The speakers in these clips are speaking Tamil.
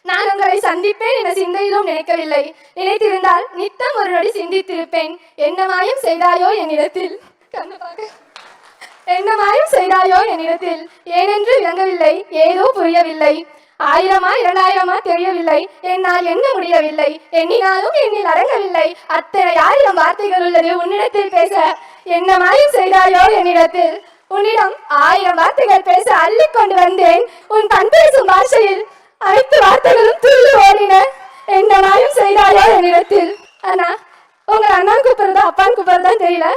நான் உங்களை சந்திப்பேன் என சிந்தையிலும் நினைக்கவில்லை. நினைத்திருந்தால் நித்தம் ஒரு நொடி சிந்தித்திருப்பேன். என்ன மாயம் செய்தாயோ என்னிடத்தில், என்ன மாயம் செய்தாயோ என்னிடத்தில். ஏனென்று விளங்கவில்லை, ஏதோ புரியவில்லை. 1000 2000 தெரியவில்லை, என்னால் எண்ண முடியவில்லை. எண்ணினாலும் என்னில் அடங்கவில்லை. அத்தனை 1000 வார்த்தைகள் உள்ளது உன்னிடத்தில் பேச. என்ன மாயம் செய்தாயோ என்னிடத்தில். உன்னிடம் 1000 வார்த்தைகள் பேச அள்ளிக்கொண்டு வந்தேன். உன் கண் பேசும் பாஷையில் அனைத்து வார்த்தைகளும் துள்ளி ஓடின. என்ன மாயம் செய்தாயோ என்னிடத்தில். ஆனா உங்க அண்ணன் கூப்பிடுறதா அப்பான்னு கூப்பிடுறதான் தெரியல.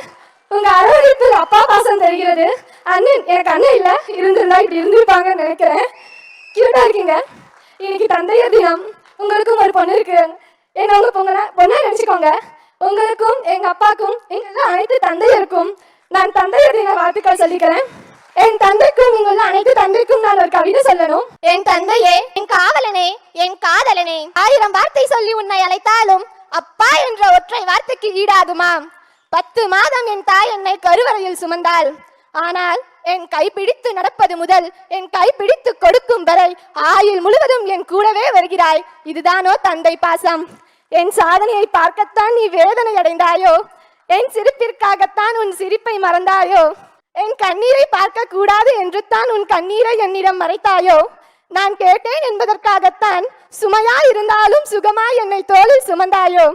உங்க அரவணைப்பில் அப்பா பாசம் தெரிகிறது. அண்ணன் எனக்கு அண்ணன் இல்ல, இருந்திருந்தா இப்படி இருந்திருப்பாங்கன்னு நினைக்கிறேன். கியூட்டா இருக்கீங்க. இன்னைக்கு தந்தையர் தினம். உங்களுக்கும் ஒரு பொண்ணு இருக்கு. என்ன உங்க பொண்ணா நினைச்சுக்கோங்க. உங்களுக்கும் எங்க அப்பாக்கும் எங்க அனைத்து தந்தையருக்கும் நான் தந்தையர் தின வாழ்த்துக்கள் சொல்லிக்கிறேன். என் தந்தைக்கும் இங்குள்ள அனைத்து தந்தைக்கும் நான் ஒரு கவிதை சொல்லணும். என் தந்தையே, என் காவலனே, என் காதலனே, 1000 வார்த்தை சொல்லி உன்னை அழைத்தாலும் அப்பா என்ற ஒற்றை வார்த்தைக்கு ஈடாகுமா? 10 மாதம் என் தாய் என்னை கருவறையில் சுமந்தாள். ஆனால் என் கைப்பிடித்து நடப்பது முதல் என் கைப்பிடித்து கொடுக்கும் வரை ஆயுள் முழுவதும் என் கூடவே வருகிறாய். இதுதானோ தந்தை பாசம்? என் சாதனையை பார்க்கத்தான் நீ வேதனை அடைந்தாயோ? என் சிரிப்பிற்காகத்தான் உன் சிரிப்பை மறந்தாயோ? என் கண்ணீரை பார்க்க கூடாது என்று தான் உன் கண்ணீரை என்னிடம் மறைத்தாயோ? நான் கேட்டேன் என்பதற்காகத்தான் சுமையாய் இருந்தாலும் சுகமாய் என்னை தோளில் சுமந்தாயோ?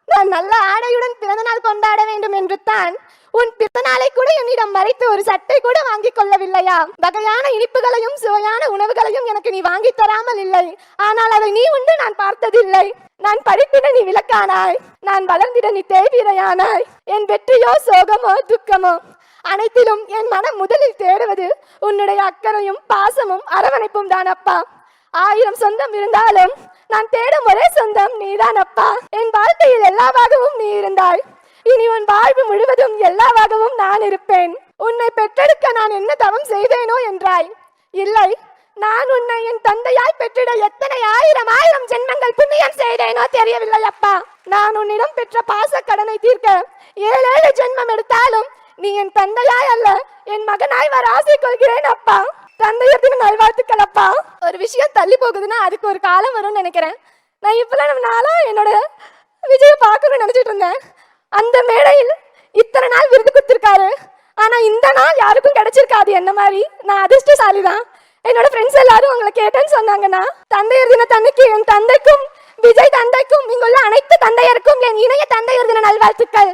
நான் நல்ல ஆடையுடன் பிறந்த நாள் கொண்டாட வேண்டும் என்று தான் உன் பிறந்த நாளை கூட என்னிடம் மறைத்து ஒரு சட்டை கூட வாங்கி கொள்ளவில்லையா? வகையான இனிப்புகளையும் சுவையான உணவுகளையும் எனக்கு நீ வாங்கி தராமல் இல்லை. ஆனால் அதை நீ உண்டு நான் பார்த்ததில்லை. நான் படித்திட நீ விளக்கானாய், நான் வளர்ந்திட நீ தேய்வீரையானாய். என் வெற்றியோ சோகமோ துக்கமோ அனைத்திலும் என் மனம் முதலில் தேடுவது உன்னுடைய அக்கறையும் பாசமும் அரவணைப்பும் தான் அப்பா. 1000 சொந்தம் இருந்தாலும் நான் தேடும் ஒரே சொந்தம் நீதான் அப்பா. என் வாழ்க்கையில் எல்லாவாகவும் நீ இருந்தாய். இனி உன் வாழ்வு முழுவதும் எல்லாவாகவும் நான் இருப்பேன். உன்னை பெற்றெடுக்க நான் என்ன தவம் செய்தேனோ என்றாய். இல்லை, நான் உன்னை என் தந்தையாய் பெற்றிட எத்தனை 1000 ஜென்மங்கள் புண்ணியம் செய்தேனோ தெரியவில்லை அப்பா. நான் உன்னிடம் பெற்ற பாச கடனை தீர்க்க 7 ஜென்மம் எடுத்தாலும் நீ என் தந்தையாய் அல்ல, என் மகனாய் வர ஆசை கொள்கிறேன் அப்பா. தந்தையத்தின் நல்வாழ்த்துக்கள் அப்பா. ஒரு விஷயம் தள்ளி போகுதுன்னா அதுக்கு ஒரு காலம் வரும்னு நினைக்கிறேன். நான் இப்பெல்லாம் நாளா என்னோட விஜயை பார்க்கணும்னு நினைச்சிட்டு இருந்தேன். அந்த மேடையில் இத்தனை நாள் விருது கொடுத்திருக்காரு. ஆனா இந்த நாள் யாருக்கும் கிடைச்சிருக்காது என்ன மாதிரி. நான் அதிர்ஷ்டசாலி தான். என்னோட ஃப்ரெண்ட்ஸ் எல்லாரும் உங்களை கேட்டேன்னு சொன்னாங்கன்னா, தந்தையர் தின தந்தைக்கு என் தந்தைக்கும் விஜய் தந்தைக்கும் இங்குள்ள அனைத்து தந்தையருக்கும் என் இணைய தந்தையர் தின நல்வாழ்த்துக்கள்.